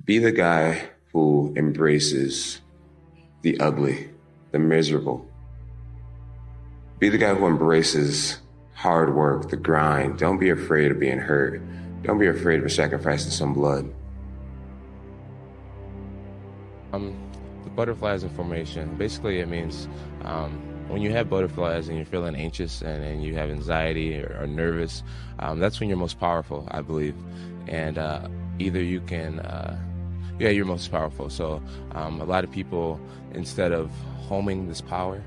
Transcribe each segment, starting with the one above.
Be the guy who embraces the ugly, the miserable. Be the guy who embraces hard work, the grind. Don't be afraid of being hurt. Don't be afraid of sacrificing some blood. The butterflies in formation, basically it means when you have butterflies and you're feeling anxious and you have anxiety or nervous, that's when you're most powerful, I believe. And either you can, you're most powerful. So a lot of people, instead of homing this power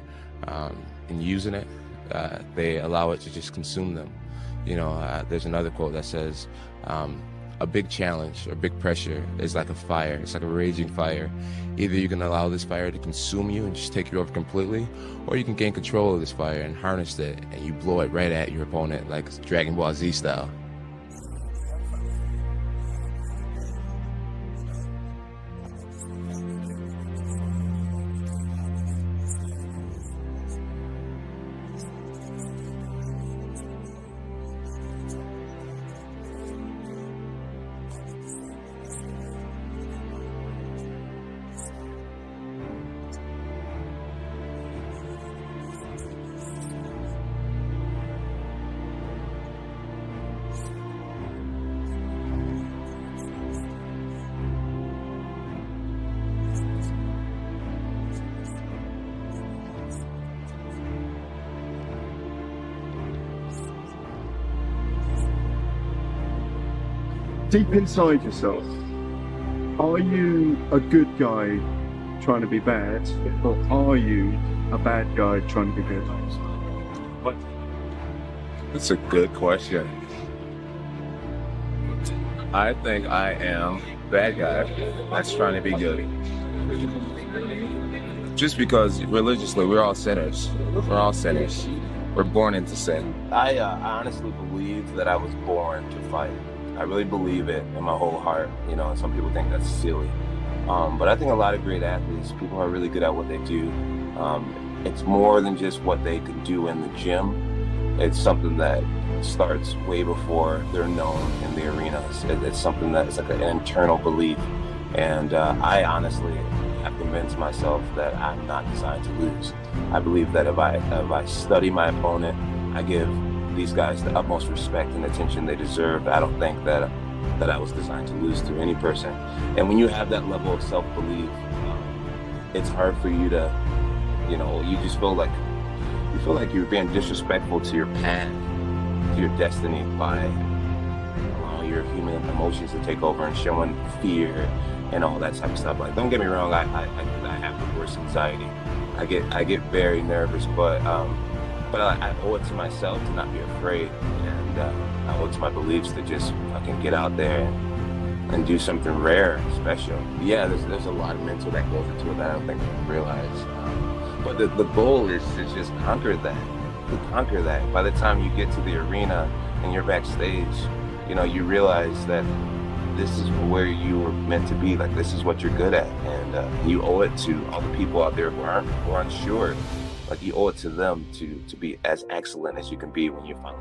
and using it, they allow it to just consume them. You know, there's another quote that says, a big challenge or big pressure is like a fire. It's like a raging fire. Either you can allow this fire to consume you and just take you over completely, or you can gain control of this fire and harness it, and you blow it right at your opponent, like Dragon Ball Z style. Deep inside yourself, are you a good guy trying to be bad, or are you a bad guy trying to be good? That's a good question. I think I am bad guy that's trying to be good. Just because religiously we're all sinners. We're all sinners. We're born into sin. I honestly believe that I was born to fight. I really believe it in my whole heart. You know, some people think that's silly. But I think a lot of great athletes, people who are really good at what they do, it's more than just what they can do in the gym. It's something that starts way before they're known in the arena. It's something that is like an internal belief. And I honestly have convinced myself that I'm not designed to lose. I believe that if I study my opponent, I give these guys the utmost respect and attention they deserve. I don't think that I was designed to lose to any person. And when you have that level of self-belief, it's hard for you to, you know, you just feel like you're being disrespectful to your path, to your destiny, by allowing your human emotions to take over and showing fear and all that type of stuff. Like, don't get me wrong, I have the worst anxiety. I get very nervous, but I owe it to myself to not be afraid, and I owe it to my beliefs to just fucking get out there and do something rare, special. Yeah, there's a lot of mental that goes into it that I don't think people realize. But the goal is to just conquer that. By the time you get to the arena and you're backstage, you know, you realize that this is where you were meant to be. Like, this is what you're good at, and you owe it to all the people out there who are unsure. Like, you owe it to them to be as excellent as you can be when you found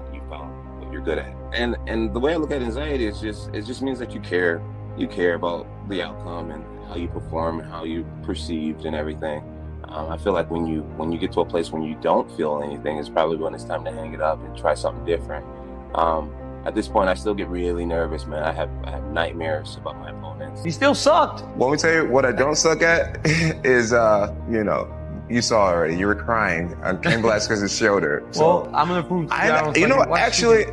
what you're good at. And the way I look at anxiety is it just means that you care about the outcome and how you perform and how you perceived and everything. I feel like when you get to a place when you don't feel anything, it's probably when it's time to hang it up and try something different. At this point, I still get really nervous, man. I have nightmares about my opponents. He still sucked. Let me tell you what I don't suck at is, you saw already. You were crying on Ken Velasquez's shoulder. So well, I'm gonna prove to you know what? Actually,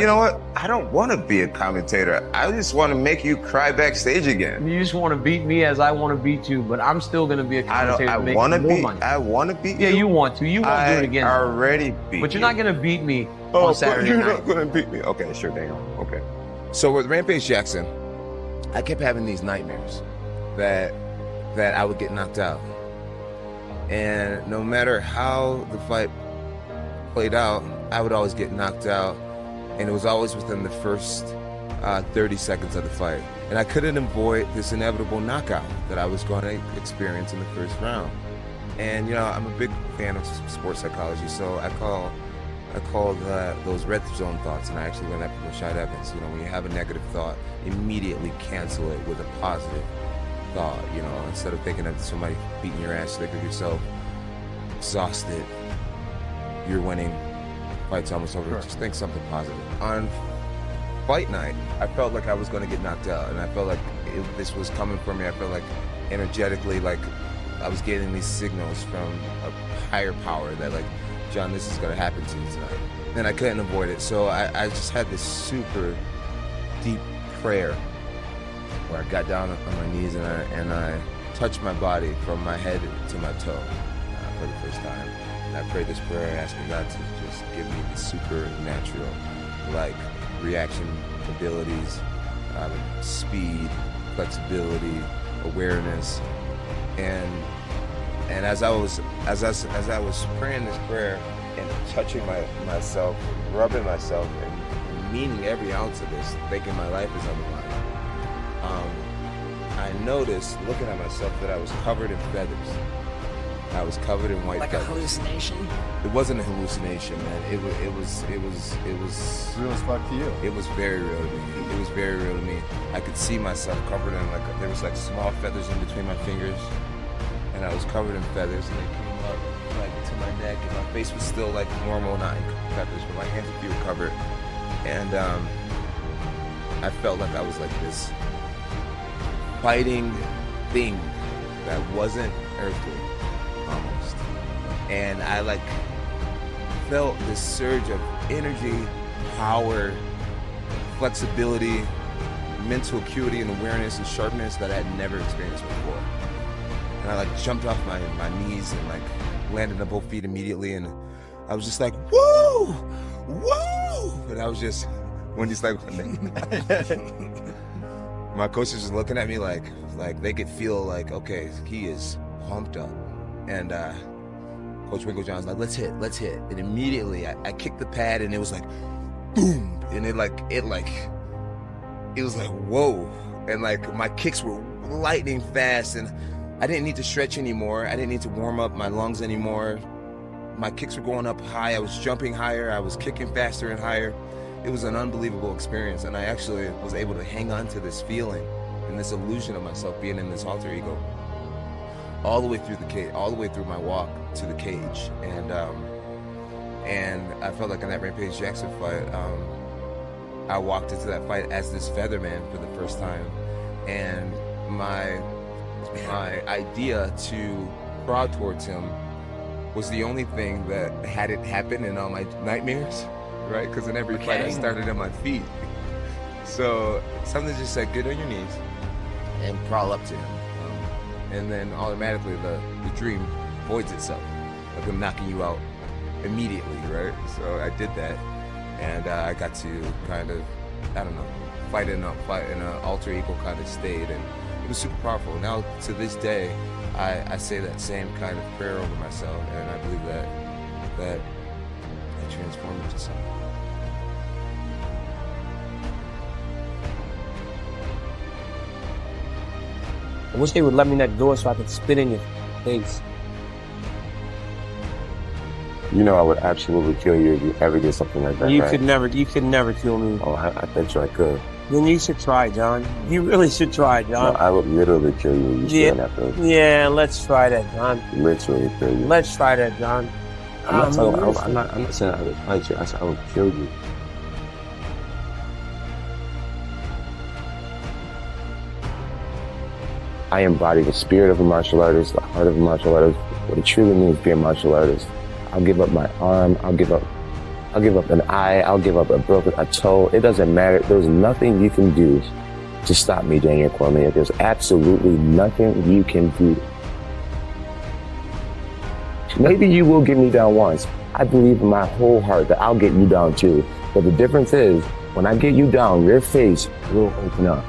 you know what? I don't want to be a commentator. I just want to make you cry backstage again. You just want to beat me as I want to beat you, but I'm still gonna be a commentator. I want to beat you. Yeah, you want to. You won't do it again. I already beat you. But you're not gonna beat me on Saturday night. You're not gonna beat me. Okay, sure, dang. Okay. So with Rampage Jackson, I kept having these nightmares that I would get knocked out. And no matter how the fight played out, I would always get knocked out. And it was always within the first 30 seconds of the fight. And I couldn't avoid this inevitable knockout that I was going to experience in the first round. And, you know, I'm a big fan of sports psychology, so I call those red zone thoughts, and I actually learned that from Rashad Evans. You know, when you have a negative thought, immediately cancel it with a positive thought. You know, instead of thinking of somebody beating your ass, think of yourself exhausted, you're winning, fight's almost over. Sure. Just think something positive. On fight night, I felt like I was going to get knocked out, and I felt like this was coming for me. I felt like energetically, like I was getting these signals from a higher power that, like, Jon, this is going to happen to you tonight. And I couldn't avoid it. So I just had this super deep prayer where I got down on my knees and I touched my body from my head to my toe for the first time. And I prayed this prayer asking God to just give me the supernatural, like, reaction abilities, speed, flexibility, awareness. And as I was praying this prayer and touching myself, rubbing myself, and meaning every ounce of this, thinking my life is on the line, I noticed, looking at myself, that I was covered in feathers. I was covered in white feathers. Like a hallucination? It wasn't a hallucination, man. It was real as fuck to you. It was very real to me. It was very real to me. I could see myself covered in, like, there was like small feathers in between my fingers. And I was covered in feathers, and they came up like to my neck, and my face was still like normal, not in feathers, but my hands and feet were covered. And I felt like I was like this fighting thing that wasn't earthly, almost. And I like felt this surge of energy, power, flexibility, mental acuity, and awareness and sharpness that I had never experienced before. And I like jumped off my knees and like landed on both feet immediately, and I was just like, woo, woo! And I was just, when he's like, my coach was just looking at me like they could feel like, okay, he is pumped up. And Coach Winkle John's like, let's hit. And immediately I kicked the pad, and it was like, boom, and it was like, whoa, and like my kicks were lightning fast, and I didn't need to stretch anymore. I didn't need to warm up my lungs anymore. My kicks were going up high. I was jumping higher. I was kicking faster and higher. It was an unbelievable experience, and I actually was able to hang on to this feeling and this illusion of myself being in this alter ego all the way through the cage, all the way through my walk to the cage. And I felt like in that Rampage Jackson fight, I walked into that fight as this Featherman for the first time, and my idea to crowd towards him was the only thing that hadn't happened in all my nightmares, right? Because in every fight I started on my feet. So something just said, get on your knees and crawl up to him. And then automatically the dream voids itself, like I'm knocking you out immediately, right? So I did that, and I got to kind of, I don't know, fight in an alter ego kind of state, and it was super powerful. Now to this day, I say that same kind of prayer over myself, and I believe that transformed into something. I wish they would let me next door so I could spit in your face. You know I would absolutely kill you if you ever did something like that. You right? could never kill me. Oh, I bet you I could. Then you should try, Jon. You really should try, Jon. No, I would literally kill you if you that though. Yeah, let's try that, Jon. Literally kill you. Let's try that, Jon. I'm not saying I would fight you. I said I would kill you. I embody the spirit of a martial artist, the heart of a martial artist, what it truly means to be a martial artist. I'll give up my arm, I'll give up an eye, I'll give up a toe. It doesn't matter. There's nothing you can do to stop me, Daniel Cormier. There's absolutely nothing you can do. Maybe you will get me down once. I believe in my whole heart that I'll get you down too. But the difference is, when I get you down, your face will open up.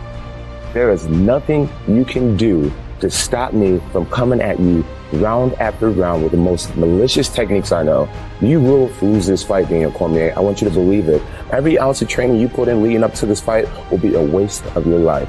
There is nothing you can do to stop me from coming at you round after round with the most malicious techniques I know. You will lose this fight, Daniel Cormier. I want you to believe it. Every ounce of training you put in leading up to this fight will be a waste of your life.